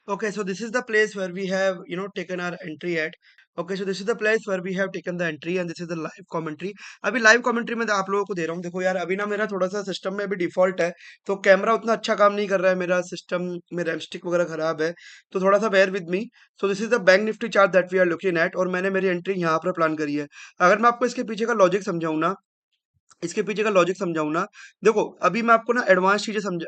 Okay, so this is the place where we have, taken our entry at. Okay, so this is the place where we have taken the entry and this is the live commentary. अभी live commentary में आप लोगों को दे रहा हूँ। देखो यार, अभी ना मेरा थोड़ा सा सिस्टम में अभी डिफॉल्ट है, तो कैमरा उतना अच्छा काम नहीं कर रहा है। मेरा सिस्टम में रैम स्टिक वगैरह खराब है, तो थोड़ा सा bear with me. So this is the bank Nifty chart that we are looking at, और मैंने मेरी एंट्री यहाँ पर प्लान करी है। अगर मैं आपको इसके पीछे का लॉजिक समझाऊँ ना, देखो अभी मैं आपको ना एडवांस चीजें समझा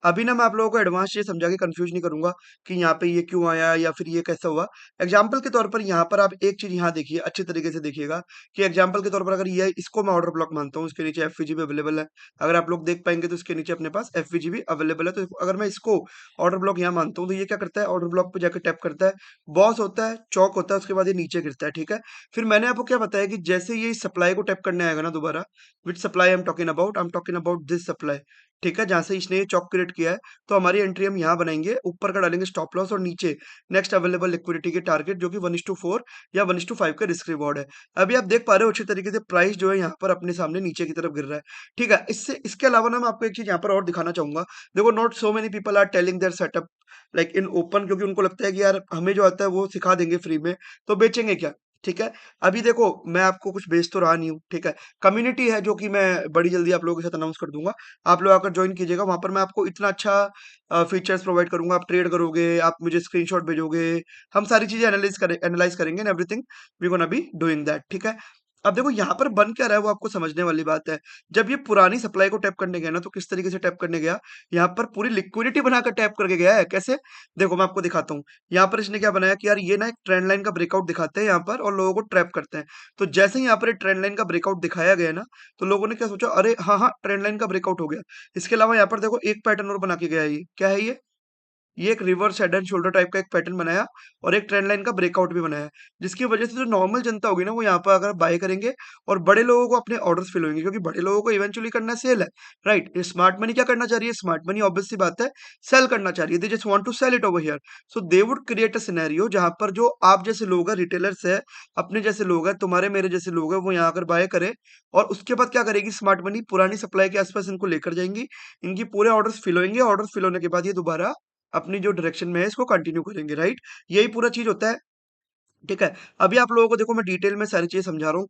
अभी ना मैं आप लोगों को एडवांस चीज़ समझा के कंफ्यूज नहीं करूंगा कि यहाँ पे ये क्यों आया या फिर ये कैसा हुआ। एग्जाम्पल के तौर पर यहाँ पर आप एक चीज यहाँ देखिए, अच्छी तरीके से देखिएगा कि एग्जाम्पल के तौर पर अगर ये इसको मैं ऑर्डर ब्लॉक मानता हूँ, इसके नीचे एफवीजीबी अवेलेबल है। अगर आप लोग देख पाएंगे तो इसके नीचे अपने पास एफवीजीबी अवेलेबल है। तो अगर मैं इसको ऑर्डर ब्लॉक यहाँ मानता हूँ, तो ये क्या करता है, ऑर्डर ब्लॉक पे जाकर टैप करता है, बॉस होता है, चौक होता है, उसके बाद ये नीचे गिरता है। ठीक है, फिर मैंने आपको क्या बताया कि जैसे ये सप्लाई को टैप करने आएगा ना दोबारा, which supply I am talking about this supply. ठीक है, जहां से इसने ये चौक क्रिएट किया है, तो हमारी एंट्री हम यहाँ बनाएंगे, ऊपर का डालेंगे स्टॉप लॉस और नीचे नेक्स्ट अवेलेबल लिक्विडिटी के टारगेट, जो कि 1:4 या 1:5 का रिस्क रिवॉर्ड है। अभी आप देख पा रहे हो अच्छी तरीके से प्राइस जो है यहाँ पर अपने सामने नीचे की तरफ गिर रहा है। ठीक है, इससे इसके अलावा ना मैं आपको एक चीज यहाँ पर और दिखाना चाहूंगा। देखो, not so many people are telling their setup like in open, क्योंकि उनको लगता है कि यार हमें जो आता है वो सिखा देंगे फ्री में, तो बेचेंगे क्या। ठीक है, अभी देखो मैं आपको कुछ बेच तो रहा नहीं हूँ। ठीक है, कम्युनिटी है जो कि मैं बड़ी जल्दी आप लोगों के साथ अनाउंस कर दूंगा। आप लोग आकर ज्वाइन कीजिएगा, वहां पर मैं आपको इतना अच्छा फीचर्स प्रोवाइड करूंगा। आप ट्रेड करोगे, आप मुझे स्क्रीनशॉट भेजोगे, हम सारी चीजें एनालाइज करेंगे and everything we gonna be doing that. ठीक है, अब देखो यहाँ पर बन क्या रहा है वो आपको समझने वाली बात है। जब ये पुरानी सप्लाई को टैप करने गया ना, तो किस तरीके से टैप करने गया, यहाँ पर पूरी लिक्विडिटी बनाकर टैप करके गया है। कैसे, देखो मैं आपको दिखाता हूँ। यहाँ पर इसने क्या बनाया कि यार ये ना एक ट्रेंड लाइन का ब्रेकआउट दिखाते हैं यहाँ पर, और लोगों को ट्रैप करते हैं। तो जैसे ही यहाँ पर ट्रेंड लाइन का ब्रेकआउट दिखाया गया ना, तो लोगों ने क्या सोचा, अरे हाँ हाँ, ट्रेंड लाइन का ब्रेकआउट हो गया। इसके अलावा यहाँ पर देखो एक पैटर्न और बना के गया है। ये क्या है, ये एक reverse head and shoulder type का एक पैटर्न बनाया, और एक ट्रेंड लाइन का ब्रेकआउट भी बनाया, जिसकी वजह से जो नॉर्मल जनता होगी ना, वो यहाँ पर अगर बाय करेंगे, और बड़े लोगों को अपने ऑर्डर्स फिल होंगे, क्योंकि बड़े लोगों को इवेंचुअली करना सेल है। राइट, ये स्मार्ट मनी क्या करना चाह रही है, स्मार्ट मनी ऑब्वियस सी बात है सेल करना चाह रही है। They just want to sell it over here. So they would create a scenario जहां पर जो आप जैसे लोग हैं, रिटेलर्स है, अपने जैसे लोग हैं, तुम्हारे मेरे जैसे लोग हैं, वो यहाँ आकर बाय करे, और उसके बाद क्या करेगी स्मार्ट मनी, पुरानी सप्लाई के आसपास इनको लेकर जाएंगी, इनकी पूरे ऑर्डर्स फिल होंगे, ऑर्डर्स फिल होने के बाद ये दोबारा अपनी जो डायरेक्शन में है इसको कंटिन्यू करेंगे। राइट, यही पूरा चीज होता है। ठीक है, अभी आप लोगों को देखो मैं डिटेल में सारी चीजें समझा रहा हूँ।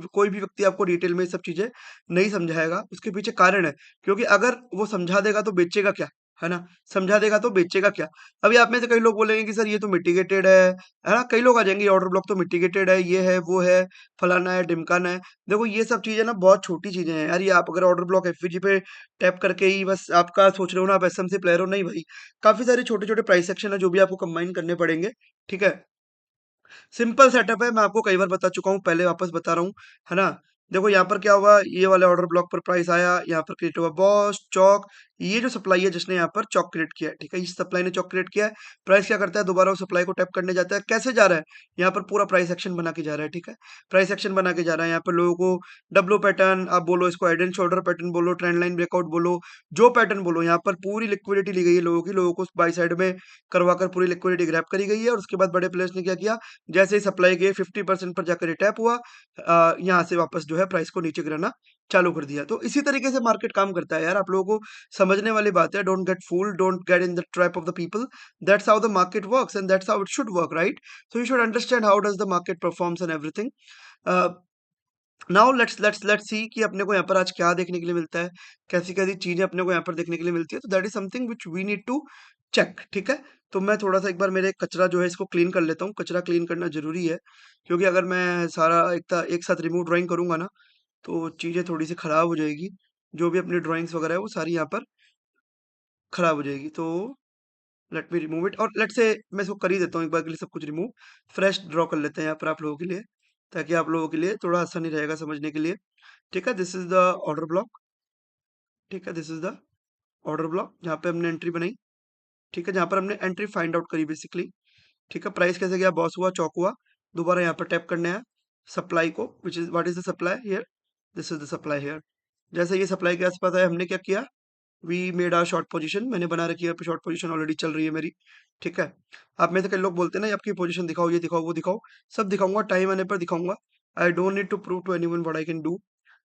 कोई भी व्यक्ति आपको डिटेल में ये सब चीजें नहीं समझाएगा, उसके पीछे कारण है। क्योंकि अगर वो समझा देगा तो बेचेगा क्या, है ना, समझा देगा तो बेचेगा क्या। अभी आप में से कई लोग बोलेंगे कि सर ये तो मिटिगेटेड है ना, कई लोग आ जाएंगे ऑर्डर ब्लॉक तो मिटिगेटेड है, ये है वो है, फलाना है ढिमकाना है। देखो ये सब चीजें ना बहुत छोटी चीजें हैं यार। ये आप अगर ऑर्डर ब्लॉक एफवीजी पे टैप करके ही बस आपका सोच रहे हो ना आप एसएमसी प्लेयर हो, नहीं भाई, काफी सारे छोटे छोटे प्राइस सेक्शन है जो भी आपको कंबाइन करने पड़ेंगे। ठीक है, सिंपल सेटअप है, मैं आपको कई बार बता चुका हूँ, पहले वापस बता रहा हूँ, है ना। देखो यहाँ पर क्या हुआ, ये वाले ऑर्डर ब्लॉक पर प्राइस आया, यहाँ पर क्रिएट हुआ बॉस चौक, ये जो सप्लाई है जिसने यहाँ पर चौक क्रिएट किया है। ठीक है, इस सप्लाई ने चौक क्रिएट किया है, प्राइस क्या करता है, दोबारा वो सप्लाई को टैप करने जाता है। कैसे जा रहा है, यहाँ पर पूरा प्राइस एक्शन बना के जा रहा है। ठीक है, प्राइस एक्शन बना के जा रहा है, यहाँ पर लोगों को डब्लो पैटर्न आप बोलो, इसको हेड एंड शोल्डर पैटर्न बोलो, ट्रेंड लाइन ब्रेकआउट बोलो, जो पैटर्न बोलो, यहाँ पर पूरी लिक्विडिटी ली गई है लोगों की, लोगों को बाई साइड में करवाकर पूरी लिक्विडिटी ग्रैप करी गई है। और उसके बाद बड़े प्लेयर्स ने क्या किया, जैसे ही सप्लाई के 50% पर जाकर टैप हुआ, यहाँ से वापस जो है प्राइस को नीचे गिराना चालू कर दिया। तो इसी तरीके से मार्केट काम करता है यार, आप लोगों को समझने वाली बात है। Don't get fool, don't get in the trap of the people, that's how the market works and that's how it should work. Right, so you should understand how does the market performs and everything. Now let's see कि अपने को यहाँ पर आज क्या देखने के लिए मिलता है, कैसी कैसी चीजें अपने को यहाँ पर देखने के लिए मिलती है। तो that is something which we need to check. ठीक है, तो मैं थोड़ा सा एक बार मेरे कचरा जो है इसको क्लीन कर लेता हूँ। कचरा क्लीन करना जरूरी है, क्योंकि अगर मैं सारा एक साथ रिमूव ड्राइंग करूंगा ना, तो चीजें थोड़ी सी खराब हो जाएगी। जो भी अपनी ड्राइंग्स वगैरह है वो सारी यहाँ पर खराब हो जाएगी। तो लेट मी रिमूव इट, और लेट से मैं इसको कर ही देता हूँ एक बार के लिए सब कुछ रिमूव। फ्रेश ड्रॉ कर लेते हैं यहाँ पर आप लोगों के लिए, ताकि आप लोगों के लिए थोड़ा आसानी रहेगा समझने के लिए। ठीक है, this is the order block. ठीक है, this is the order block जहाँ पे हमने एंट्री बनाई। ठीक है, जहाँ पर हमने एंट्री फाइंड आउट करी बेसिकली। ठीक है, प्राइस कैसे गया, बॉस हुआ, चौक हुआ, दोबारा यहाँ पर टैप करने आया सप्लाई को, which is what is the supply here, this is the supply here. जैसे ये सप्लाई के आसपास आया, हमने क्या किया, we made our short position, मैंने बना रखी है, शॉर्ट पोजीशन ऑलरेडी चल रही है मेरी। ठीक है, आप में से कई लोग बोलते हैं ना आपकी पोजीशन दिखाओ, ये दिखाओ वो दिखाओ, सब दिखाऊंगा, टाइम आने पर दिखाऊंगा। I don't need to prove to anyone what I can do.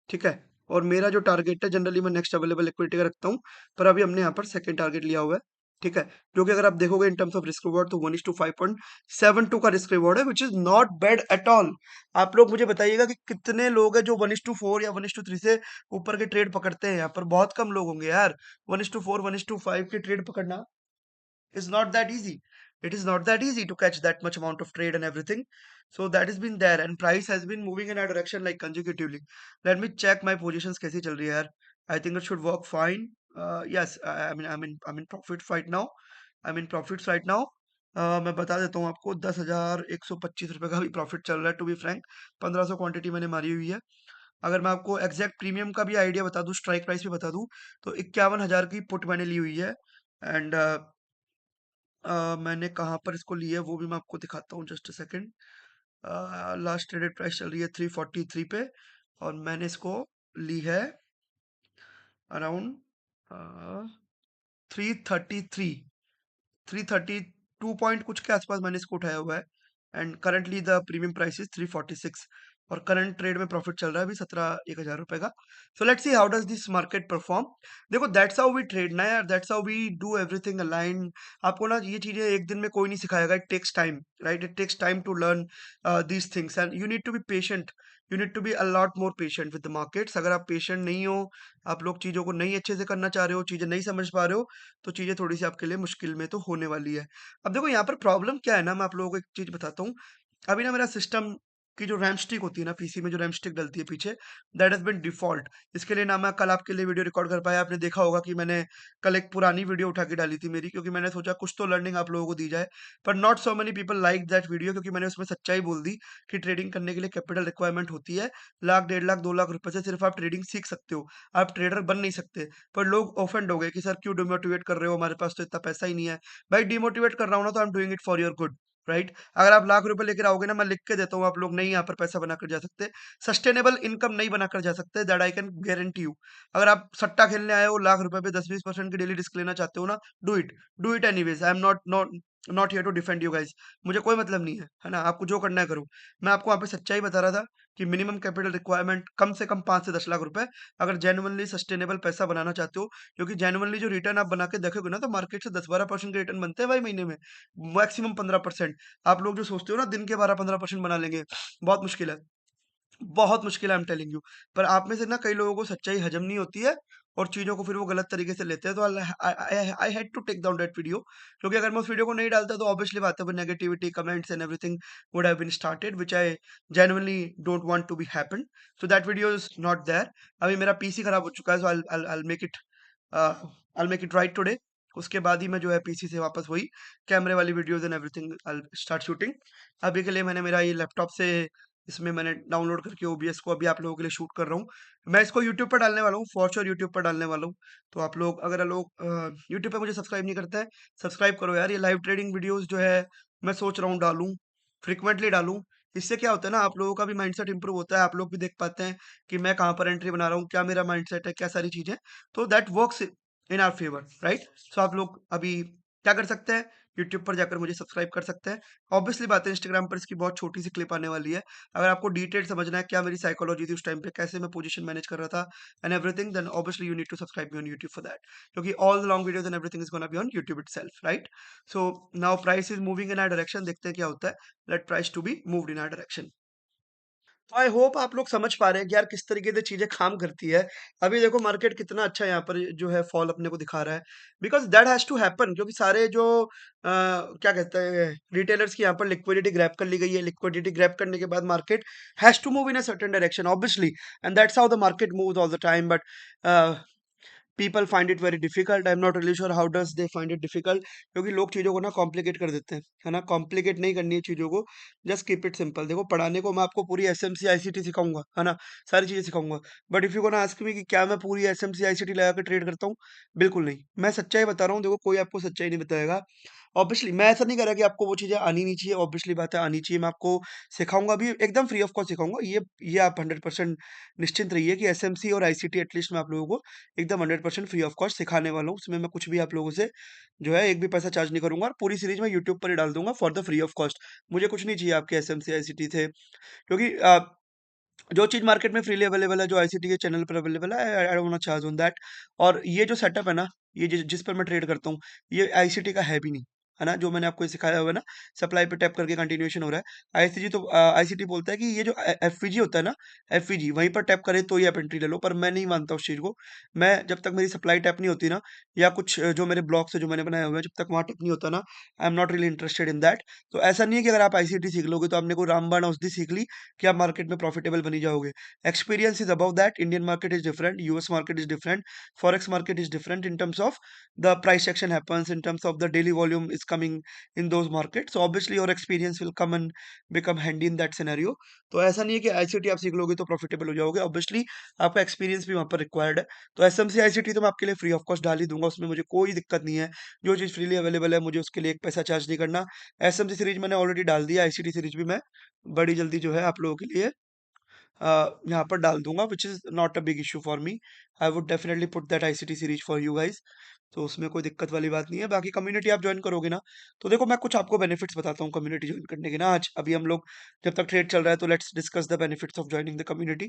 ठीक है, और मेरा जो टारगेट है जनरली मैं नेक्स्ट अवेलेबल लिक्विडिटी का रखता हूँ, पर अभी हमने यहाँ पर सेकंड टारगेट लिया हुआ है। ठीक है? जो कि अगर आप देखोगे in terms of risk reward तो 1:5.72 का रिस्क रिवॉर्ड है, which is not bad at all. आप लोग मुझे बताइएगा कि कितने लोग हैं जो 1:4 या 1:3 से ऊपर के ट्रेड पकड़ते हैं यहाँ पर? बहुत कम लोग होंगे यार। 1:4, 1:5 के ट्रेड पकड़ना is not that easy. It is not that easy to catch that much amount of trade and everything. So that has been there, and price has been moving in a direction like consecutively. Let me check my positions कैसी चल रही है यार. I think it should work fine. Yes, I'm in profits right now. I'm in profits right now. मैं बता देता हूँ आपको 10,125 रुपए का भी प्रॉफिट चल रहा है टू बी फ्रैंक। 1500 क्वांटिटी मैंने मारी हुई है। अगर मैं आपको एग्जैक्ट प्रीमियम का भी आइडिया बता दूं, स्ट्राइक प्राइस भी बता दूं, तो 51,000 की पुट मैंने ली हुई है। एंड मैंने कहाँ पर इसको लिया है वो भी मैं आपको दिखाता हूँ, just a second. Last traded price चल रही है 343 पे, और मैंने इसको ली है अराउंड 333, 332 पॉइंट कुछ के आसपास मैंने इसको उठाया हुआ है। And currently the premium price is 346, और करंट ट्रेड में प्रॉफिट चल रहा है अभी 17,000 रुपए का। So let's see how does this market perform. देखो दैट्स हाउ वी ट्रेड ना यार, that's how we do everything align. आपको ना ये चीजें एक दिन में कोई नहीं सिखाएगा, it takes time, right? It takes time to learn these things, and you need to be patient. You need to be a lot more patient with the markets. अगर आप पेशेंट नहीं हो, आप लोग चीजों को नहीं अच्छे से करना चाह रहे हो, चीजें नहीं समझ पा रहे हो, तो चीज़ें थोड़ी-सी आपके लिए मुश्किल में तो होने वाली है। अब देखो यहाँ पर प्रॉब्लम क्या है ना, मैं आप लोगों को एक चीज़ बताता हूँ। अभी ना मेरा सिस्टम की जो रैम स्टिक होती है ना, पीसी में जो रैम स्टिक डलती है पीछे, दैट हैज़ बीन डिफ़ॉल्ट। इसके लिए ना मैं कल आपके लिए वीडियो रिकॉर्ड कर पाया। आपने देखा होगा कि मैंने कल एक पुरानी वीडियो उठा के डाली थी मेरी, क्योंकि मैंने सोचा कुछ तो लर्निंग आप लोगों को दी जाए। पर not so many people like that video, क्योंकि मैंने उसमें सच्चाई बोल दी कि ट्रेडिंग करने के लिए कैपिटल रिक्वायरमेंट होती है। लाख, 1.5 लाख, 2 लाख रुपए से सिर्फ़ आप ट्रेडिंग सीख सकते हो, आप ट्रेडर बन नहीं सकते। पर लोग ऑफेंड हो गए कि सर क्यों डिमोटिवेट कर रहे हो, हमारे पास तो इतना पैसा ही नहीं है। भाई डिमोटिवेट कर रहा हूँ ना, तो आई am doing it for your good, right? अगर आप लाख रुपए लेकर आओगे ना, मैं लिख के देता हूँ, आप लोग नहीं यहाँ पर पैसा बनाकर जा सकते, सस्टेनेबल इनकम नहीं बनाकर जा सकते, that I can guarantee you. अगर आप सट्टा खेलने आए हो, लाख रुपए पे 10-20% की डेली रिस्क लेना चाहते हो ना, do it anyways. I am not not not here to defend you guys. मुझे कोई मतलब नहीं है ना? आपको जो करना है करो। मैं आपको वहाँ पे सच्चाई बता रहा था कि मिनिमम कैपिटल रिक्वायरमेंट कम से कम 5 से 10 लाख रुपए, अगर जेन्युइनली सस्टेनेबल पैसा बनाना चाहते हो। क्योंकि जेन्युइनली जो रिटर्न आप बना के देखोगे ना, तो मार्केट से 10-12% के रिटर्न बनते हैं भाई महीने में, मैक्सिमम 15%। आप लोग जो सोचते हो ना दिन के 12-15% बना लेंगे, बहुत मुश्किल है, बहुत मुश्किल है, आई एम टेलिंग यू। पर आप में से ना कई लोगों को सच्चाई हजम नहीं होती है, और चीज़ों को फिर वो गलत तरीके से लेते हैं। तो I had to take down that video, क्योंकि अगर मैं उस वीडियो को नहीं डालता तो ऑब्वियसली बात है, negativity comments and everything would have been started, which I genuinely don't want to be happen. So that video is not there. अभी मेरा पीसी खराब हो चुका है, so I make it right today. उसके बाद ही मैं जो है पीसी से वापस वही कैमरे वाली videos and everything I start shooting. अभी के लिए मैंने मेरा ये लैपटॉप से, इसमें मैंने डाउनलोड करके ओबीएस को अभी आप लोगों के लिए शूट कर रहा हूँ। मैं इसको यूट्यूब पर डालने वाला हूँ, फॉर श्योर यूट्यूब पर डालने वाला हूँ। तो आप लोग, अगर लोग यूट्यूब पे मुझे सब्सक्राइब नहीं करते हैं, सब्सक्राइब करो यार। ये लाइव ट्रेडिंग वीडियोस जो है मैं सोच रहा हूँ डालूं, फ्रिक्वेंटली डालूं। इससे क्या होता है ना, आप लोगों का भी माइंडसेट इंप्रूव होता है, आप लोग भी देख पाते हैं कि मैं कहाँ पर एंट्री बना रहा हूँ, क्या मेरा माइंडसेट है, क्या सारी चीजें। तो that works in our favour, right? So आप लोग अभी क्या कर सकते हैं, यूट्यूब पर जाकर मुझे सब्सक्राइब कर सकते हैं। ऑब्वियसली बात है, इंस्टाग्राम पर इसकी बहुत छोटी सी क्लिप आने वाली है। अगर आपको डिटेल समझना है क्या मेरी साइकोलॉजी थी उस टाइम पे, कैसे मैं पोजीशन मैनेज कर रहा था and everything, then obviously you need to subscribe me on YouTube for that, क्योंकि all the long videos and everything is gonna be on YouTube itself, right? So now price is moving in our direction, देखते हैं क्या होता है। Let price to be moved in our direction. तो I hope आप लोग समझ पा रहे हैं कि यार किस तरीके से चीजें काम करती है। अभी देखो मार्केट कितना अच्छा यहाँ पर जो है फॉल अपने को दिखा रहा है, because that has to happen, क्योंकि सारे जो क्या कहते हैं रिटेलर्स की यहाँ पर लिक्विडिटी ग्रैब कर ली गई है। लिक्विडिटी ग्रैब करने के बाद market has to move in a certain direction obviously, and that's how the market moves all the time. But people find it very difficult. I am not really sure how does they find it difficult, क्योंकि लोग चीज़ों को ना complicate कर देते हैं, है ना? कॉम्प्लिकेट नहीं करनी है चीज़ों को, जस्ट कीप इट सिंपल। देखो पढ़ाने को मैं आपको पूरी एसएमसी आईसीटी सिखाऊंगा, है ना? सारी चीज़ें सिखाऊंगा। But if you gonna ask me कि क्या मैं पूरी एसएमसी आईसीटी लगा के ट्रेड करता हूँ, बिल्कुल नहीं। मैं सच्चाई बता रहा हूँ, देखो कोई आपको सच्चाई नहीं बताएगा। ऑब्वियसली मैं ऐसा नहीं कह रहा कि आपको वो चीज़ें आनी नहीं चाहिए, ऑब्वियसली बात है आनी चाहिए। मैं आपको सिखाऊंगा भी, एकदम फ्री ऑफ कॉस्ट सिखाऊंगा। ये आप 100% निश्चिंत रहिए कि एसएमसी और आईसीटी एटलीस्ट मैं आप लोगों को एकदम 100% फ्री ऑफ कॉस्ट सिखाने वाला हूँ। उसमें मैं कुछ भी आप लोगों से जो है एक भी पैसा चार्ज नहीं करूंगा, और पूरी सीरीज मैं यूट्यूब पर ही डाल दूंगा for the free of cost. मुझे कुछ नहीं चाहिए आपके एसएमसी आईसीटी थे, क्योंकि जो चीज़ मार्केट में फ्रीली अवेलेबल है, जो आईसीटी के चैनल पर अवेलेबल है, I don't want to charge on that. और ये जो सेटअप है ना, ये जिस पर मैं ट्रेड करता हूँ, ये आईसीटी का है भी नहीं, है ना? जो मैंने आपको सिखाया हुआ है ना, सप्लाई पे टैप करके कंटिन्यूएशन हो रहा है। आईसीजी तो आईसीटी बोलता है कि ये जो एफवीजी होता है ना, एफवीजी वहीं पर टैप करे तो ही आप एंट्री ले लो, पर मैं नहीं मानता उस चीज़ को। मैं जब तक मेरी सप्लाई टैप नहीं होती ना, या कुछ जो मेरे ब्लॉक्स है जो मैंने बनाए हुए हैं, जब तक वहाँ टैप नहीं होता ना, आई am not really interested in that. तो ऐसा नहीं है कि अगर आप आईसीटी सीख लोगे तो आपने कोई रामबाण औषधि सीख ली कि आप मार्केट में प्रॉफिटेबल बनी जाओगे। Experience is above that. Indian market is different, US market is different, forex market is different in terms of the price action happens, in terms of the daily volume is coming in those markets. So obviously your experience will come and become handy in that scenario. तो ऐसा नहीं है कि ICT आप सीख लोगे तो profitable हो जाओगे, ऑब्वियसली आपका एक्सपीरियंस भी वहाँ पर रिक्वायर्ड है। तो एसएमसी आईसीटी तो मैं आपके लिए फ्री ऑफ कॉस्ट डाल ही दूंगा, उसमें मुझे कोई दिक्कत नहीं है। जो चीज़ फ्रीली अवेलेबल है मुझे उसके लिए एक पैसा चार्ज नहीं करना। एसएमसी सीरीज मैंने ऑलरेडी डाल दिया, आईसीटी सीरीज भी मैं बड़ी जल्दी जो है आप लोगों के लिए यहाँ पर डाल दूंगा, which is not a big issue for me. I would definitely put that ICT series for you guys. तो उसमें कोई दिक्कत वाली बात नहीं है। बाकी कम्युनिटी आप ज्वाइन करोगे ना, तो देखो मैं कुछ आपको बेनिफिट्स बताता हूँ कम्युनिटी ज्वाइन करने के ना। आज अभी हम लोग जब तक ट्रेड चल रहा है, तो let's discuss the benefits of joining the community.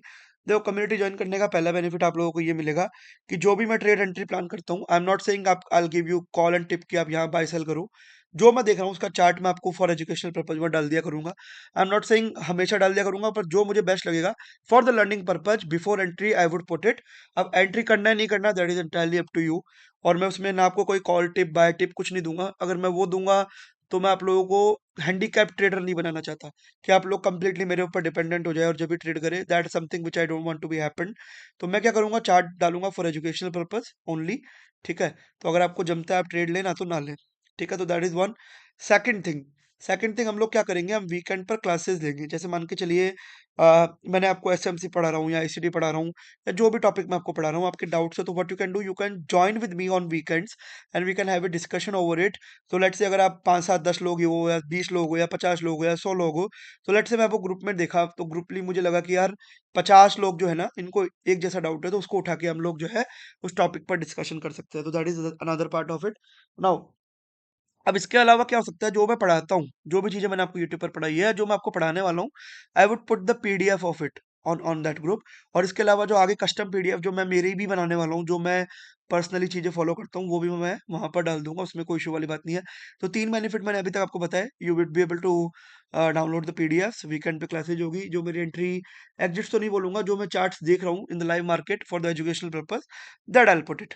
देखो कम्युनिटी ज्वाइन करने का पहला बेनिफिट आप लोगों को ये मिलेगा कि जो भी मैं ट्रेड एंट्री प्लान करता हूँ, आई एम नॉट सेइंग आप I give you call and tip कि आप यहाँ बाय सेल करो। जो मैं देख रहा हूँ उसका चार्ट मैं आपको फॉर एजुकेशनल पर्पज में डाल दिया करूंगा। आई एम नॉट सेइंग हमेशा डाल दिया करूंगा, पर जो मुझे बेस्ट लगेगा for the learning purpose before entry I would put it. अब एंट्री करना है नहीं करना, that is entirely up to you. और मैं उसमें ना आपको कोई कॉल टिप बाय टिप कुछ नहीं दूंगा। अगर मैं वो दूंगा तो मैं आप लोगों को हैंडीकैप ट्रेडर नहीं बनाना चाहता कि आप लोग कंप्लीटली मेरे ऊपर डिपेंडेंट हो जाए और जब भी ट्रेड करे, that something which I don't want to be happen. तो मैं क्या करूंगा, चार्ट डालूंगा फॉर एजुकेशनल पर्पज ओनली। ठीक है, तो अगर आपको जमता है आप ट्रेड लेना तो ना लें। ठीक है, तो that is one. Second thing हम लोग क्या करेंगे, हम वीकेंड पर क्लासेस लेंगे। जैसे मान के चलिए मैंने आपको एसएमसी पढ़ा रहा हूँ या आईसीटी पढ़ा रहा हूँ, या जो भी टॉपिक मैं आपको पढ़ा रहा हूँ, आपके डाउट्स है तो what you can do, you can join with me on weekends and we can have a discussion over it. तो लेट्स से अगर आप 5 7 10 लोग ही हो, या 20 लोग हो, या 50 लोग हो, या 100 लोग हो, तो लेट्स से मैं आपको ग्रुप में देखा तो ग्रुपली मुझे लगा कि यार 50 लोग जो है ना, इनको एक जैसा डाउट है, तो उसको उठा के हम लोग जो है उस टॉपिक पर डिस्कशन कर सकते हैं। तो that is another part of it now. अब इसके अलावा क्या हो सकता है, जो मैं पढ़ाता हूँ, जो भी चीज़ें मैंने आपको यूट्यूब पर पढ़ाई है, जो मैं आपको पढ़ाने वाला हूँ, आई would put the PDF of it on on that group. और इसके अलावा जो आगे कस्टम पीडीएफ जो मैं मेरी भी बनाने वाला हूँ, जो मैं पर्सनली चीज़ें फॉलो करता हूँ, वो भी मैं वहाँ पर डाल दूंगा, उसमें कोई इशू वाली बात नहीं है। तो 3 बेनिफिट मैंने अभी तक आपको बताया। You will be able to download the PDF, weekend पे क्लासेज होगी, जो मेरी एंट्री एग्जिट्स तो नहीं बोलूंगा, जो मैं चार्ट्स देख रहा हूँ in the live market for the educational purpose, that I put it.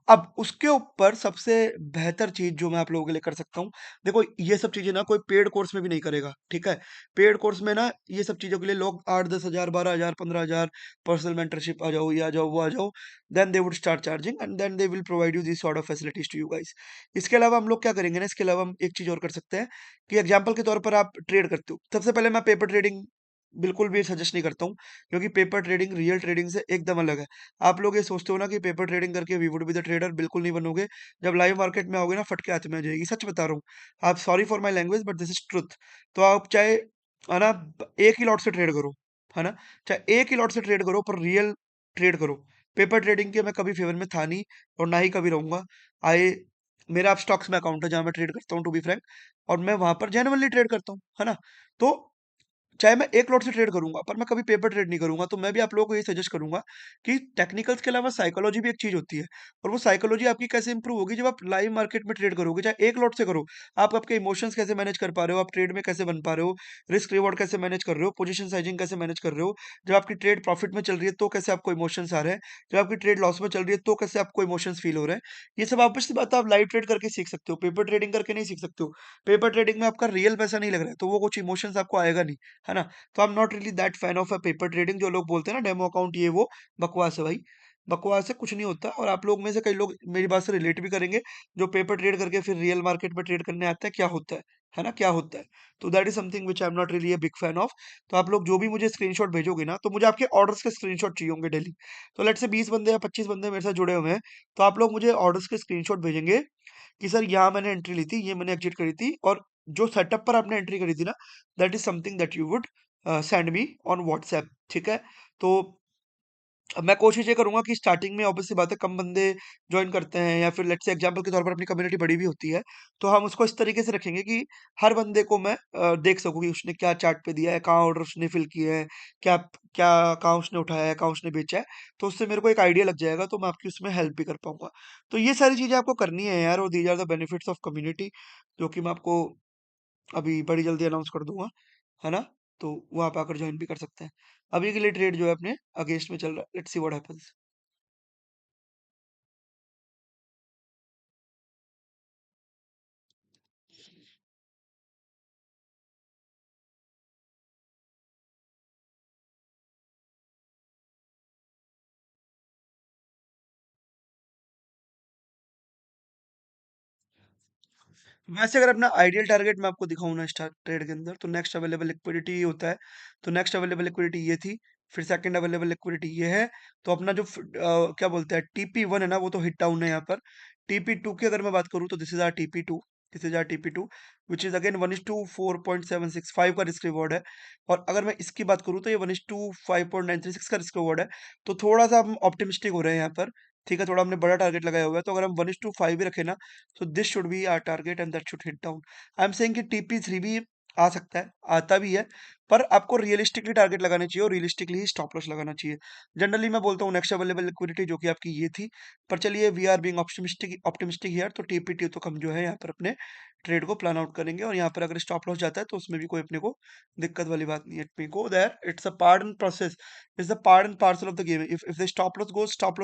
अब उसके ऊपर सबसे बेहतर चीज़ जो मैं आप लोगों के लिए कर सकता हूँ, देखो ये सब चीज़ें ना कोई पेड कोर्स में भी नहीं करेगा, ठीक है? पेड कोर्स में ना ये सब चीज़ों के लिए लोग 8 10 हज़ार 12 हज़ार 15 हज़ार पर्सनल मेंटरशिप आ जाओ, ये आ जाओ, वो आ जाओ, then they would start charging and then they will provide you this sort of facilities to you guys. इसके अलावा हम लोग क्या करेंगे ना, इसके अलावा हम एक चीज़ और कर सकते हैं कि एग्जाम्पल के तौर पर आप ट्रेड करते हो, सबसे पहले मैं पेपर ट्रेडिंग बिल्कुल भी सजेस्ट नहीं करता हूँ, क्योंकि पेपर ट्रेडिंग रियल ट्रेडिंग से एकदम अलग है। आप लोग ये सोचते हो ना कि पेपर ट्रेडिंग करके we would be the trader, बिल्कुल नहीं बनोगे। जब लाइव मार्केट में आओगे ना, फट के हाथ में आ जाएगी, सच बता रहा हूँ। आप sorry for my language but this is truth. तो आप चाहे है ना एक ही लॉट से ट्रेड करो, है ना, चाहे एक ही लॉट से ट्रेड करो, पर रियल ट्रेड करो। पेपर ट्रेडिंग के मैं कभी फेवर में था नहीं, और ना ही कभी रहूंगा। आई मेरा आप स्टॉक्स में अकाउंट है जहां मैं ट्रेड करता हूँ, टू बी फ्रैंक, और मैं वहां पर जेन्युइनली ट्रेड करता हूँ, है ना। तो चाहे मैं एक लॉट से ट्रेड करूंगा, पर मैं कभी पेपर ट्रेड नहीं करूंगा। तो मैं भी आप लोगों को ये सजेस्ट करूंगा कि टेक्निकल्स के अलावा साइकोलॉजी भी एक चीज होती है। और वो साइकोलॉजी आपकी कैसे इंप्रूव होगी, जब आप लाइव मार्केट में ट्रेड करोगे, चाहे एक लॉट से करो। आप आपके इमोशंस कैसे मैनेज कर पा रहे हो, आप ट्रेड में कैसे बन पा रहे हो, रिस्क रिवॉर्ड कैसे मैनेज कर रहे हो, पोजीशन साइजिंग कैसे मैनेज कर रहे हो। जब आपकी ट्रेड प्रॉफिट में चल रही है तो कैसे आपको इमोशंस आ रहे हैं, जब आपकी ट्रेड लॉस में चल रही है तो कैसे आपको इमोशंस फील हो रहे हैं। ये सब ऑब्वियसली बात है, आप लाइव ट्रेड करके सीख सकते हो, पेपर ट्रेडिंग करके नहीं सीख सकते हो। पेपर ट्रेडिंग में आपका रियल पैसा नहीं लग रहा है, तो वो कुछ इमोशंस आपको आएगा नहीं, है ना। तो आई am not really that fan of a paper trading. जो लोग बोलते हैं ना डेमो अकाउंट ये वो, बकवास है भाई, बकवास है, कुछ नहीं होता। और आप लोग में से कई लोग मेरी बात से रिलेट भी करेंगे, जो पेपर ट्रेड करके फिर रियल मार्केट में ट्रेड करने आते हैं, क्या होता है ना, क्या होता है। तो that is something which I am not really a big fan of. तो आप लोग जो भी मुझे स्क्रीनशॉट भेजोगे ना, तो मुझे आपके ऑर्डर्स के स्क्रीनशॉट चाहिए होंगे डेली। तो लेट से 20 बंदे या 25 बंदे मेरे साथ जुड़े हुए हैं, तो आप लोग मुझे ऑर्डर्स के स्क्रीनशॉट भेजेंगे कि सर यहाँ मैंने एंट्री ली थी, ये मैंने एग्जिट करी थी, और जो सेटअप पर आपने एंट्री करी थी ना, that is something that you would send me on WhatsApp. ठीक है, तो अब मैं कोशिश ये करूँगा कि स्टार्टिंग में ऑब्वियस सी बात है कम बंदे जॉइन करते हैं या फिर लेट्स से एग्जांपल के तौर पर अपनी कम्युनिटी बड़ी भी होती है, तो हम उसको इस तरीके से रखेंगे कि हर बंदे को मैं देख सकूँ कि उसने क्या चार्ट पे दिया है, कहाँ ऑर्डर उसने फिल किए हैं, क्या क्या कहाँ उसने उठाया है, कहाँ उसने बेचा है, तो उससे मेरे को एक आइडिया लग जाएगा, तो मैं आपकी उसमें हेल्प भी कर पाऊँगा। तो ये सारी चीज़ें आपको करनी है यार, और these are the benefits of community, जो कि मैं आपको अभी बड़ी जल्दी अनाउंस कर दूँगा, है ना? तो वो आप आकर जॉइन भी कर सकते हैं। अभी के लिए ट्रेड जो है अपने अगेंस्ट में चल रहा है, लेट्स सी व्हाट हैपेंस। वैसे अगर अपना आइडियल टारगेट मैं आपको दिखाऊँ ना स्टार ट्रेड के अंदर, तो नेक्स्ट अवेलेबल लिक्विडिटी होता है। तो नेक्स्ट अवेलेबल लिक्विडिटी ये थी, फिर सेकंड अवेलेबल लिक्विडिटी ये है। तो अपना जो क्या बोलते हैं टीपी वन है ना, वो तो हिट डाउन है यहाँ पर। टीपी टू की अगर मैं बात करूँ, तो this is our TP two, this is our TP two, which is again 1:4.765 का रिस्क रिवॉर्ड है। और अगर मैं इसकी बात करूँ, तो ये 1:5.936 का रिस्क रिवॉर्ड है। तो थोड़ा सा हम ऑप्टिमिस्टिक हो रहे हैं यहाँ पर। ठीक है, थोड़ा हमने बड़ा टारगेट लगाया हुआ है, तो अगर हम 1:5 भी रखें ना, so this should be our target and that should hit down. I'm saying कि TP3 भी आ सकता है, आता भी है, पर आपको रियलिस्टिकली टारगेट लगाना चाहिए और रियलिस्टिकली ही स्टॉप लॉस लगाना चाहिए। जनरली मैं बोलता हूँ नेक्स्ट अवेलेबल लिक्विडिटी जो कि आपकी ये थी, पर चलिए we are being optimistic optimistic here, तो टीपीटी तो हम जो है यहाँ पर अपने ट्रेड को प्लान आउट करेंगे, और यहाँ पर अगर स्टॉप लॉस जाता है तो उसमें भी कोई अपने को दिक्कत वाली बात नहीं है। It may go there, it's a part and process, it's the part and parcel of the game. If the stop loss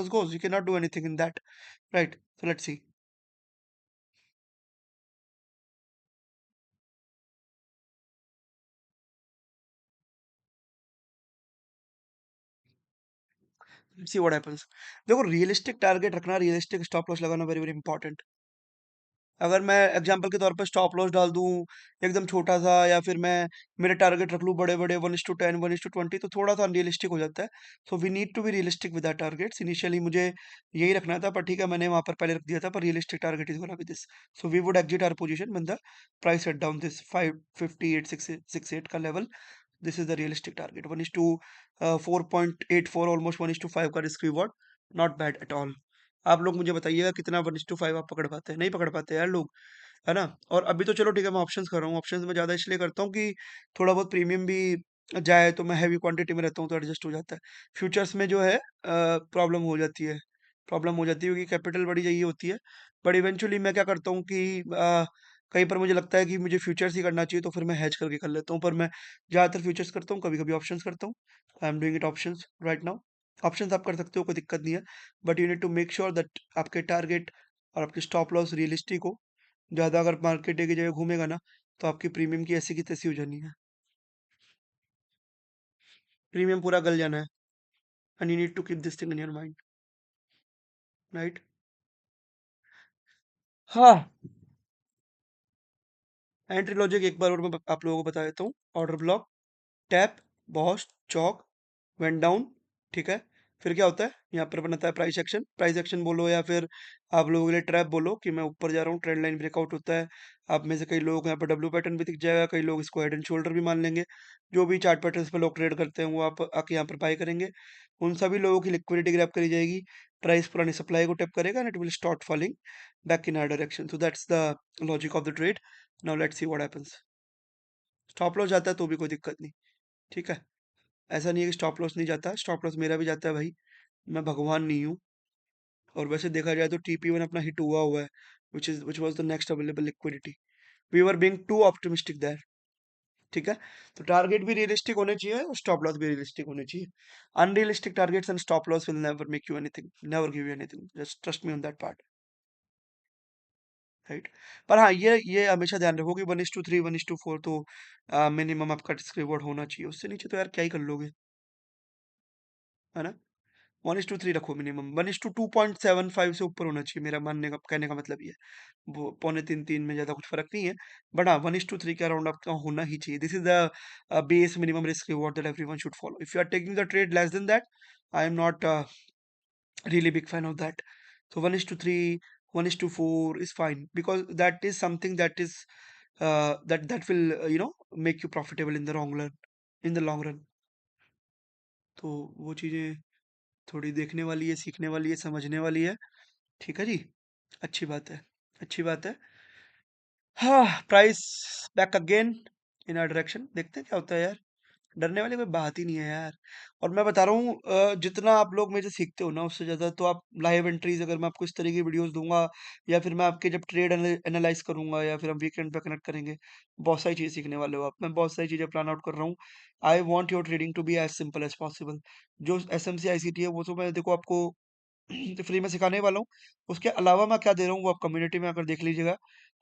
goes, you can not do anything in that, right? So let's see what happens. देखो, realistic target रखना, realistic stop loss लगाना very very important. अगर मैं example के तौर पर stop loss डाल दूं एकदम छोटा सा, या फिर मैं मेरे टारगेट रख लूं बड़े बड़े 1:10 1:20, तो थोड़ा सा अनरियलिस्टिक हो जाता है। So we need to be realistic with our targets. Initially मुझे यही रखना था, पर ठीक है, मैंने वहां पर पहले रख दिया था, पर realistic target is gonna be this. So we would exit our position when the price head down this 558,668 का level. This is the realistic target. 1:4.84, almost 1:5 का risk reward, not bad at all. आप लोग मुझे बताइएगा कितना 1:5 आप पकड़ पाते हैं, नहीं पकड़ पाते यार लोग, है ना? और अभी तो चलो ठीक है, मैं ऑप्शंस कर रहा हूँ। ऑप्शंस में ज़्यादा इसलिए करता हूँ कि थोड़ा बहुत प्रीमियम भी जाए, तो मैं हैवी क्वांटिटी में रहता हूँ तो एडजस्ट हो जाता है। फ्यूचर्स में जो है प्रॉब्लम हो जाती है, प्रॉब्लम हो जाती है क्योंकि कैपिटल बड़ी चाहिए होती है। बट इवेंचुअली मैं क्या करता हूँ कि कहीं पर मुझे लगता है कि मुझे फ्यूचर्स ही करना चाहिए, तो फिर मैं हेज करके कर लेता हूँ, पर मैं ज़्यादातर फ्यूचर्स करता हूँ, कभी कभी ऑप्शंस करता हूँ। I am doing it options right now. Options आप कर सकते हो, कोई दिक्कत नहीं है, but you need to make sure that आपके टारगेट और आपकी स्टॉप लॉस रियलिस्टिक हो। ज़्यादा अगर मार्केट एक ही जगह घूमेगा ना, तो आपकी प्रीमियम की ऐसी की तैसी हो जानी है। प्रीमियम पूरा गल जाना है, and you need to keep this thing in your mind, right? हाँ, एंट्री लॉजिक एक बार और मैं आप लोगों को बता देता हूँ। ऑर्डर ब्लॉक, टैप, बॉस, चौक, वेंट डाउन, ठीक है? फिर क्या होता है, यहाँ पर बनता है प्राइस एक्शन। प्राइस एक्शन बोलो या फिर आप लोगों के लिए ट्रैप बोलो कि मैं ऊपर जा रहा हूँ, ट्रेंड लाइन ब्रेकआउट होता है। आप में से कई लोग को यहाँ पर डब्ल्यू पैटर्न भी दिख जाएगा, कई लोग इसको हेड एंड शोल्डर भी मान लेंगे। जो भी चार्ट पैटर्न्स पे लोग ट्रेड करते हैं, वो आप आके यहाँ पर बाय करेंगे। उन सभी लोगों की लिक्विडिटी ग्रैब करी जाएगी, प्राइस पुरानी सप्लाई को टैप करेगा, and it will start falling back in our direction. So that's the logic of the trade. Now let's see what happens. Stop loss जाता है तो भी कोई दिक्कत नहीं, ठीक है? ऐसा नहीं है कि स्टॉप लॉस नहीं जाता, स्टॉप लॉस मेरा भी जाता है भाई, मैं भगवान नहीं हूँ। और वैसे देखा जाए तो टीपी वन अपना हिट हुआ हुआ है, which was the next available liquidity. We were being too optimistic there, ठीक है? तो टारगेट भी रियलिस्टिक होने चाहिए और स्टॉप लॉस भी रियलिस्टिक होने चाहिए। Unrealistic targets and stop loss will never make you anything, never give you anything, just trust me on that part, right? पर हाँ, ये हमेशा ध्यान रखो कि 1:3 1:4 तो मिनिमम आपका रिस्क रिवॉर्ड होना चाहिए। उससे नीचे तो यार क्या ही कर लोगे, है ना? 1:3 रखो मिनिमम, 1:2.75 से ऊपर होना चाहिए, मेरा मानने का कहने का मतलब ये है। वो पौने तीन तीन में ज्यादा कुछ फर्क नहीं है, बट हाँ 1:3 के अराउंड आपका होना ही चाहिए। This is the base minimum risk reward that everyone should follow. If you are taking the trade less than that, I am not really big fan of that. So 1:3, 1:4 is fine because that is something that is that will make you profitable in the long run, in the long run. तो वो चीजें थोड़ी देखने वाली है, सीखने वाली है, समझने वाली है। ठीक है जी, अच्छी बात है, अच्छी बात है। हाँ, price back again in our direction, देखते हैं क्या होता है यार। डरने वाली कोई बात ही नहीं है यार। और मैं बता रहा हूँ जितना आप लोग मेरे से सीखते हो ना उससे ज़्यादा तो आप लाइव एंट्रीज अगर मैं आपको इस तरह की वीडियोस दूंगा या फिर मैं आपके जब ट्रेड एनालाइज करूंगा या फिर हम वीकेंड पे कनेक्ट करेंगे, बहुत सारी चीज़ें सीखने वाले हो आप। मैं बहुत सारी चीज़ें प्लान आउट कर रहा हूँ। I want your trading to be as simple as possible. जो S M C I C T है वो तो मैं देखो आपको फ्री में सिखाने वाला हूँ। उसके अलावा मैं क्या दे रहा हूँ वो आप कम्युनिटी में आकर देख लीजिएगा।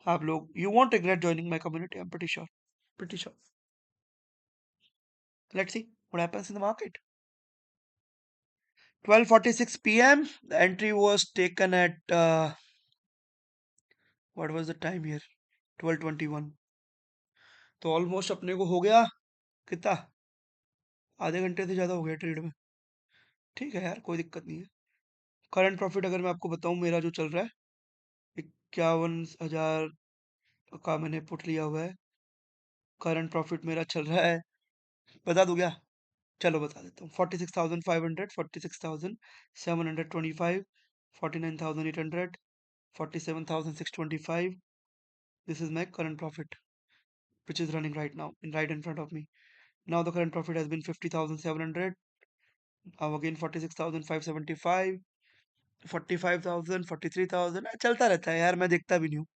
आप लोग you want regret joining my community, I am pretty sure, pretty sure. Let's see what happens in the market. 12:46 p.m. The entry was taken at what was the time here? 12:21. तो almost अपने को हो गया कितना, आधे घंटे से ज़्यादा हो गया ट्रेड में। ठीक है यार, कोई दिक्कत नहीं है। करंट प्रॉफिट अगर मैं आपको बताऊं मेरा जो चल रहा है 51,000 का मैंने पुट लिया हुआ है। करंट प्रॉफिट मेरा चल रहा है, बता दूं क्या? चलो बता देता हूँ। 46,500, 46,725, 49,800, 47,625। This is my current profit, which is running right now right in front of me. Now the current profit has been 50,700. Now again 46,575, 45,000, 43,000। चलता रहता है यार, मैं देखता भी नहीं हूँ।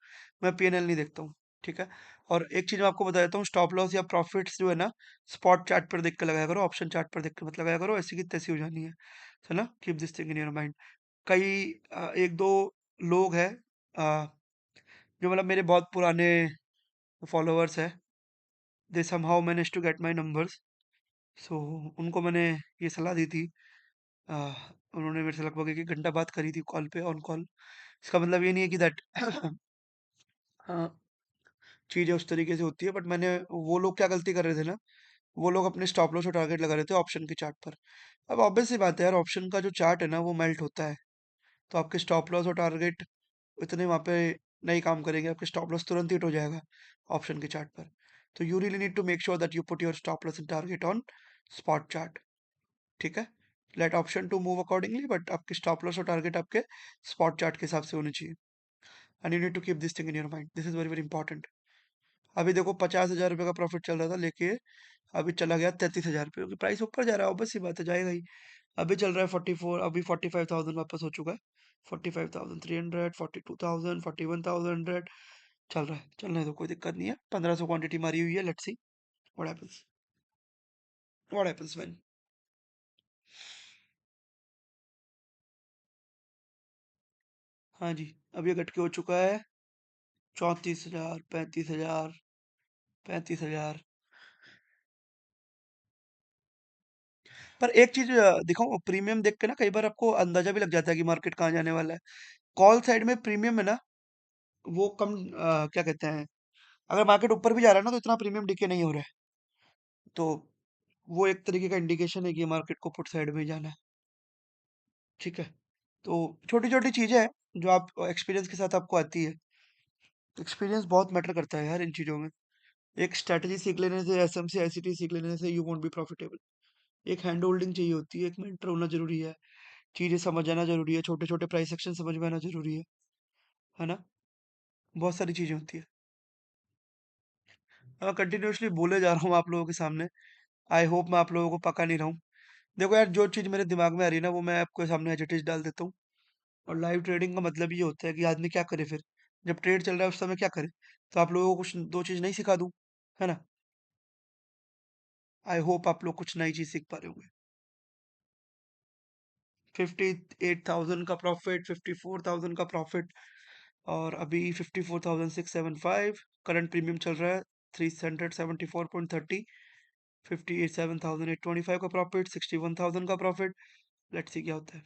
मैं पीएनएल नहीं देखता हूँ। ठीक है। और एक चीज मैं आपको बता देता हूँ, स्टॉप लॉस या प्रॉफिट्स जो है ना, स्पॉट चार्ट पर देख के लगाया करो, ऑप्शन चार्ट पर देख के मत लगाया करो, ऐसी की तैसी हो जानी है ना। Keep this thing in your mind. कई एक दो लोग हैं जो मतलब मेरे बहुत पुराने फॉलोअर्स हैं। They somehow manage to get my numbers. So उनको मैंने ये सलाह दी थी। आ, उन्होंने मेरे से लगभग एक घंटा बात करी थी कॉल पे, ऑन कॉल। इसका मतलब ये नहीं है कि दैट चीज़ें उस तरीके से होती है, बट मैंने, वो लोग क्या गलती कर रहे थे ना, वो लोग अपने स्टॉप लॉस और टारगेट लगा रहे थे ऑप्शन के चार्ट पर। अब ऑब्वियस सी बात है यार, ऑप्शन का जो चार्ट है ना वो मेल्ट होता है, तो आपके स्टॉप लॉस और टारगेट इतने वहाँ पे नहीं काम करेंगे, आपके स्टॉप लॉस तुरंत हिट हो जाएगा ऑप्शन के चार्ट पर। तो you really need to make sure that you put your stop loss and target on spot chart. ठीक है। Let option to move accordingly, but आपके स्टॉप लॉस और टारगेट आपके स्पॉट चार्ट के हिसाब से होने चाहिए। And you need to keep this thing in your mind, this is very very important. अभी देखो 50,000 रुपये का प्रॉफिट चल रहा था लेके, अभी चला गया 33,000 रुपये, क्योंकि प्राइस ऊपर जा रहा है, ऑब्वियस सी बात है, जाएगा ही। अभी चल रहा है 44, अभी 45,000 वापस हो चुका है। 45,300, 42,000, 41,100 चल रहा है, चलने दो, कोई दिक्कत नहीं है। 1,500 क्वांटिटी मारी हुई है, let's see what happens, what happens when. हाँ जी, अब ये घट के हो चुका है 34,000, 35,000, 35,000। पर एक चीज दिखाऊं, प्रीमियम देख के ना कई बार आपको अंदाजा भी लग जाता है कि मार्केट कहाँ जाने वाला है। कॉल साइड में प्रीमियम है ना, वो कम क्या कहते हैं, अगर मार्केट ऊपर भी जा रहा है ना तो इतना प्रीमियम डिके नहीं हो रहा है। तो वो एक तरीके का इंडिकेशन है कि मार्केट को पुट साइड में ही जाना है। ठीक है। तो छोटी छोटी चीजें हैं जो आप एक्सपीरियंस के साथ आपको आती है। एक्सपीरियंस बहुत मैटर करता है यार इन चीजों में। एक स्ट्रैटेजी सीख लेने से, एसएमसी आईसीटी सीख लेने से यू वोंट बी प्रॉफिटेबल। एक हैंड होल्डिंग चाहिए होती है, एक मेंटर होना जरूरी है, चीजें समझ आना जरूरी है, छोटे छोटे प्राइस सेक्शन समझ में आना जरूरी है ना। बहुत सारी चीजें होती है। मैं कंटिन्यूअसली बोले जा रहा हूँ आप लोगों के सामने। आई होप मैं आप लोगों को पका नहीं रहा हूँ। देखो यार, जो चीज़ मेरे दिमाग में आ रही है ना वो मैं आपके सामने एज इट इज डाल देता हूँ। और लाइव ट्रेडिंग का मतलब ये होता है कि आदमी क्या करे फिर, जब ट्रेड चल रहा है उस समय क्या करे। तो आप लोगों को कुछ दो चीज़ नहीं सिखा दूँ, है ना। आई होप आप लोग कुछ नई चीज़ सीख पा रहे होंगे। 58,000 का प्रॉफिट, 54,000 का प्रॉफिट, और अभी 54,675। करंट प्रीमियम चल रहा है 374.30। 57,825 का प्रॉफिट, 61,000 का प्रॉफिट। लेट्स सी क्या होता है।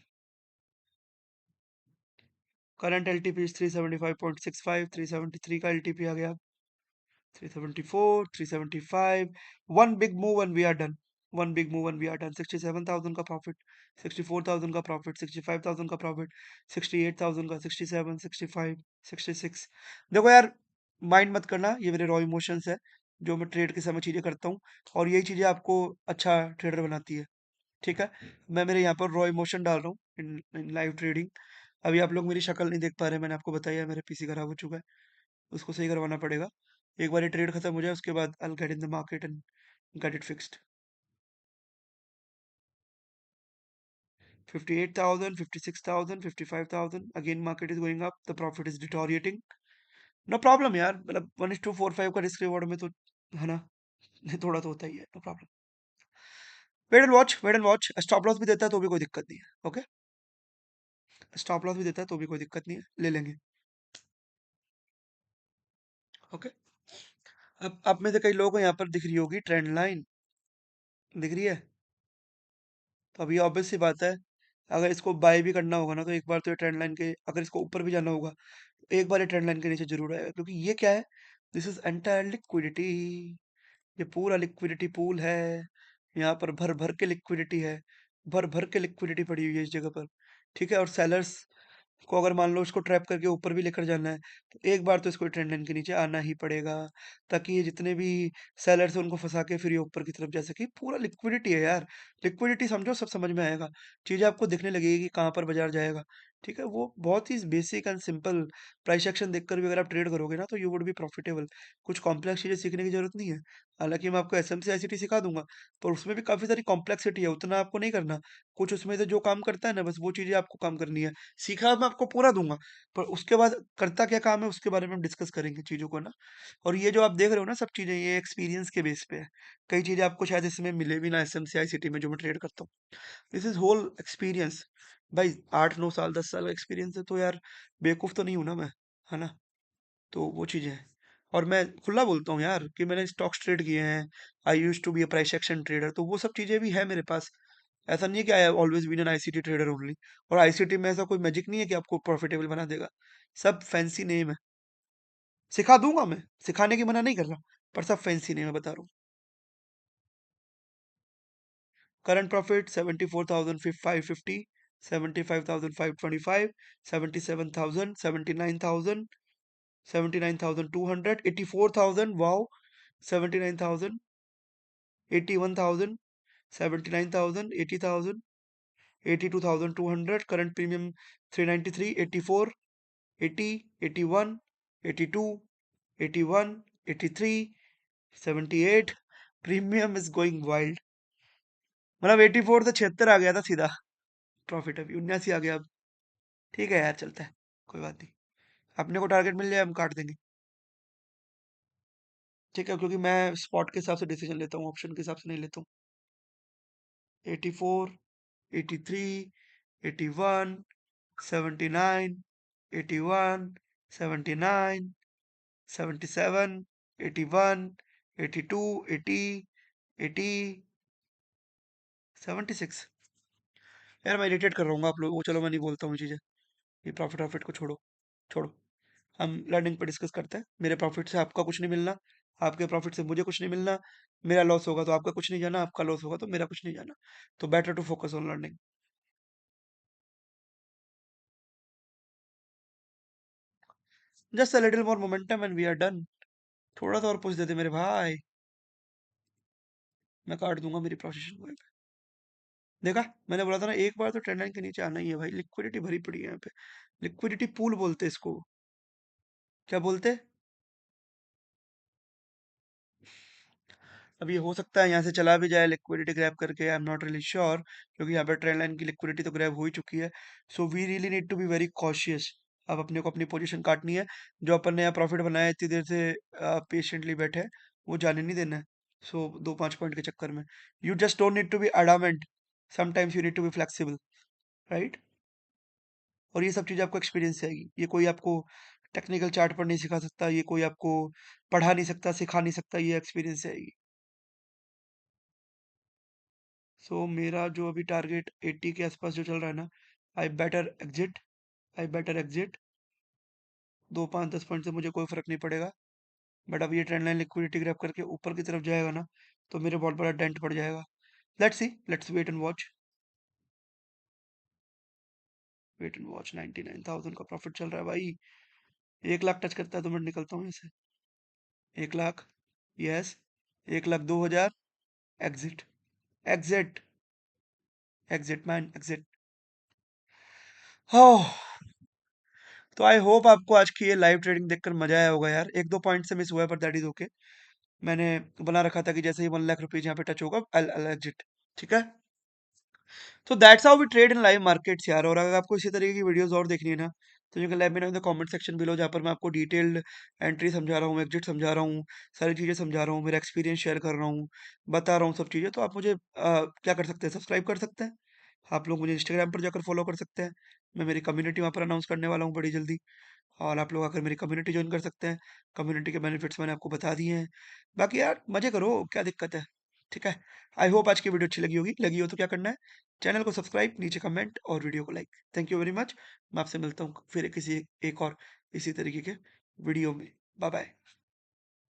करंट एलटीपी 375.65, 373 का एलटीपी आ गया। 374, 375, one big move and we are done. One big move and we are done. 67,000 का प्रॉफिट, 64,000 का प्रॉफिट, 65,000 का प्रॉफिट, 68,000 का, 67, 65, 66। देखो यार, माइंड मत करना, ये मेरे रॉ इमोशंस है जो मैं ट्रेड के समय चीजें करता हूँ, और यही चीजें आपको अच्छा ट्रेडर बनाती है। ठीक है, मैं मेरे यहाँ पर रॉ इमोशन डाल रहा हूँ इन लाइव ट्रेडिंग। अभी आप लोग मेरी शक्ल नहीं देख पा रहे, मैंने आपको बताया मेरा पीसी खराब हो चुका है, उसको सही करवाना पड़ेगा। एक बार ये ट्रेड खत्म हो जाए उसके बाद I will get in the market and get it fixed. 58,000, 56,000, 55,000, again market is going up, the profit is deteriorating. No problem यार, मतलब 1:45 का रिस्क रिवॉर्ड में तो है ना, थोड़ा तो होता ही है, no problem. Wait and watch, wait and watch. Stop loss भी देता है तो भी कोई दिक्कत नहीं है, ओके। स्टॉप लॉस भी देता है तो भी कोई दिक्कत नहीं है, ले लेंगे, ओके। अब आप में से कई लोगों को यहाँ पर दिख रही होगी ट्रेंड लाइन, दिख रही है? तो अभी ऑब्वियस सी बात है, अगर इसको बाय भी करना होगा ना तो एक बार तो ये ट्रेंड लाइन के, अगर इसको ऊपर भी जाना होगा तो एक बार ये ट्रेंड लाइन के नीचे जरूर आएगा, क्योंकि ये क्या है, दिस इज एंटायर लिक्विडिटी। ये पूरा लिक्विडिटी पूल है, यहाँ पर भर भर के लिक्विडिटी है, भर भर के लिक्विडिटी पड़ी हुई है इस जगह पर, ठीक है। और सेलर्स को अगर मान लो इसको ट्रैप करके ऊपर भी लेकर जाना है तो एक बार तो इसको ट्रेंड लाइन के नीचे आना ही पड़ेगा, ताकि ये जितने भी सेलर्स हैं उनको फंसा के फिर ये ऊपर की तरफ जा सके। पूरा लिक्विडिटी है यार, लिक्विडिटी समझो, सब समझ में आएगा, चीजें आपको दिखने लगेगी कि कहाँ पर बाजार जाएगा, ठीक है। वो बहुत ही basic and simple price action देखकर भी अगर आप ट्रेड करोगे ना तो यू वुड बी प्रॉफिटेबल। कुछ कॉम्प्लेक्स चीजें सीखने की जरूरत नहीं है। हालांकि मैं आपको एसएमसी आईसीटी सिखा दूंगा, पर उसमें भी काफी सारी कॉम्प्लेक्सिटी है, उतना आपको नहीं करना। कुछ उसमें से जो काम करता है ना, बस वो चीजें आपको काम करनी है। सीखा मैं आपको पूरा दूंगा, पर उसके बाद करता क्या काम है उसके बारे में हम डिस्कस करेंगे चीजों को ना। और ये जो आप देख रहे हो ना सब चीजें, ये एक्सपीरियंस के बेस पे है। कई चीजें आपको शायद इसमें मिले भी ना, एसएमसीआई सिटी में जो मैं ट्रेड करता हूँ, दिस इज होल एक्सपीरियंस। भाई 8 9 साल 10 साल का एक्सपीरियंस है, तो यार बेवकूफ तो नहीं हूं ना मैं, है ना। तो वो चीजें हैं। और मैं खुला बोलता हूँ यार कि मैंने स्टॉक्स ट्रेड किए हैं, I use to be a price action trader, तो वो सब चीजें भी है मेरे पास। ऐसा नहीं है कि I have always been an ICT trader only. और आईसीटी में ऐसा कोई मैजिक नहीं है कि आपको प्रॉफिटेबल बना देगा, सब फैंसी नेम है। सिखा दूंगा मैं, सिखाने की मना नहीं कर रहा, पर सब फैंसी नेम है, बता रहा हूँ। Current profit 74,550, 75,525, 77,000, 79,000, 79,200, 84,000, wow, 79,000, 81,000, 79,000, 80,000, 82,200, current premium 393, 84, 80, 81, 82, 81, 83, 78, premium is going wild. मतलब 84 से 76 आ गया था सीधा प्रॉफिट, अभी 79 आ गया अब। ठीक है यार, चलता है, कोई बात नहीं। अपने को टारगेट मिल जाए हम काट देंगे, ठीक है, क्योंकि मैं स्पॉट के हिसाब से डिसीजन लेता हूँ, ऑप्शन के हिसाब से नहीं लेता हूँ। 84, 83, 81, 79, 81, 79, 77, 81, 82, 80, 80, 76। यार मैं इरिटेट कर रहा हूँ आप लोगों को, चलो मैं नहीं बोलता हूँ ये चीज़ें, ये प्रॉफिट प्रॉफिट को छोड़ो, छोड़ो। हम लर्निंग पे डिस्कस करते हैं। मेरे प्रॉफिट से आपका कुछ नहीं मिलना, आपके प्रॉफिट से मुझे कुछ नहीं मिलना। मेरा लॉस होगा तो आपका कुछ नहीं जाना, आपका लॉस होगा तो मेरा कुछ नहीं जाना। तो better to focus on learning. Just a little more momentum and we are done. थोड़ा सा और पुश देते मेरे भाई, मैं काट दूंगा मेरी प्रोसेशन को। देखा, मैंने बोला था ना, एक बार तो ट्रेंड लाइन के नीचे आना ही है भाई, लिक्विडिटी भरी पड़ी है यहाँ पे। लिक्विडिटी पूल बोलते हैं इसको, क्या बोलते हैं? अब ये हो सकता है यहाँ से चला भी जाए लिक्विडिटी ग्रैब करके, I am not really sure, क्योंकि यहाँ पे ट्रेंड लाइन की लिक्विडिटी तो ग्रैब हो ही चुकी है। So we really need to be very cautious. अब अपने को अपनी पोजीशन काटनी है, जो अपन ने यहाँ प्रॉफिट बनाया है इतनी देर से पेशेंटली बैठे हैं, वो जाने नहीं देना है। सो 2 5 पॉइंट के चक्कर में you just don't need to be adamant, sometimes you need to be flexible, right. और ये सब चीज़ आपको एक्सपीरियंस से आएगी, ये कोई आपको टेक्निकल चार्ट पर नहीं सिखा सकता, ये कोई आपको पढ़ा नहीं सकता, सिखा नहीं सकता, ये एक्सपीरियंस से आएगी। सो मेरा जो अभी टारगेट 80 के आसपास जो चल रहा है ना, I better exit, I better exit. 2 5 10 point से मुझे कोई फर्क नहीं पड़ेगा, बट अब ये ट्रेंड लाइन लिक्विडिटी ग्रैब करके ऊपर की तरफ जाएगा ना, तो मेरे बहुत बड़ा डेंट पड़ जाएगा। Let's see, let's wait and watch, wait and watch. 99,000 का प्रॉफिट चल रहा है भाई, 1 लाख टच करता है तो मैं निकलता हूँ यहाँ से। 1 lakh, yes, 1,02,000, exit, exit. Exit man exit. Oh, तो आई होप आपको आज की ये लाइव ट्रेडिंग देखकर मजा आया होगा यार। एक दो पॉइंट से मिस हुआ है पर दैट इज ओके। मैंने बना रखा था कि जैसे ही 1 लाख रुपीज यहाँ पे टच होगा आई एग्जिट। ठीक है। तो that's how we trade in live markets यार। और अगर आपको इसी तरीके की वीडियोस और देखनी है ना, तो you can let me know in the comment section below, जहाँ पर मैं आपको डिटेल्ड एंट्री समझा रहा हूँ, एग्जिट समझा रहा हूँ, सारी चीज़ें समझा रहा हूँ, मेरा एक्सपीरियंस शेयर कर रहा हूँ, बता रहा हूँ सब चीज़ें। तो आप मुझे क्या कर सकते हैं, सब्सक्राइब कर सकते हैं। आप लोग मुझे इंस्टाग्राम पर जाकर फॉलो कर सकते हैं। मैं मेरी कम्युनिटी वहाँ पर अनाउंस करने वाला हूँ बड़ी जल्दी, और आप लोग आकर मेरी कम्युनिटी ज्वाइन कर सकते हैं। कम्युनिटी के बेनिफिट्स मैंने आपको बता दिए हैं। बाकी यार मजे करो, क्या दिक्कत है। ठीक है। आई होप आज की वीडियो अच्छी लगी होगी। लगी हो तो क्या करना है, चैनल को सब्सक्राइब, नीचे कमेंट और वीडियो को like. Thank you very much. मैं आपसे मिलता हूँ फिर किसी एक और इसी तरीके के वीडियो में। Bye bye.